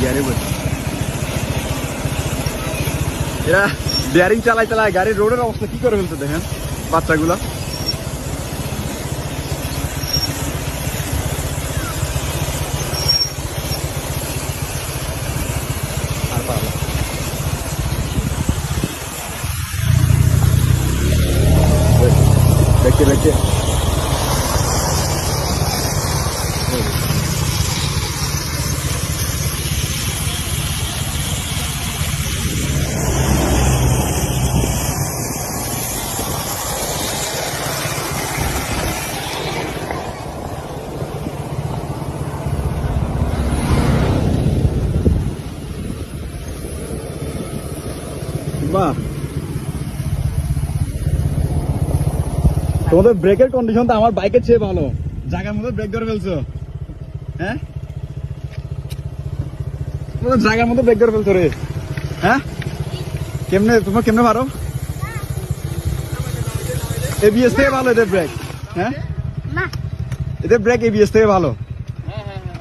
গাড়ি বসে এরা ডেয়ারিং চালায় চালায় গাড়ির রোডের অবস্থা কি করে ফেলছে দেখেন বাচ্চাগুলা। দেখে দেখে বাহ, তোমাদের ব্রেকের কন্ডিশন তো আমার বাইকের চেয়ে ভালো। জায়গার মধ্যে ব্রেক ধরে ফেলছো। হ্যাঁ, তোমাদের জায়গার মধ্যে ব্রেক ধরে ফেলছো রে। হ্যাঁ, কেমনে তোমরা কেমনে পারো? এবিএস থেকে ভালো এদের ব্রেক। হ্যাঁ, এদের ব্রেক এবিএস থেকে ভালো।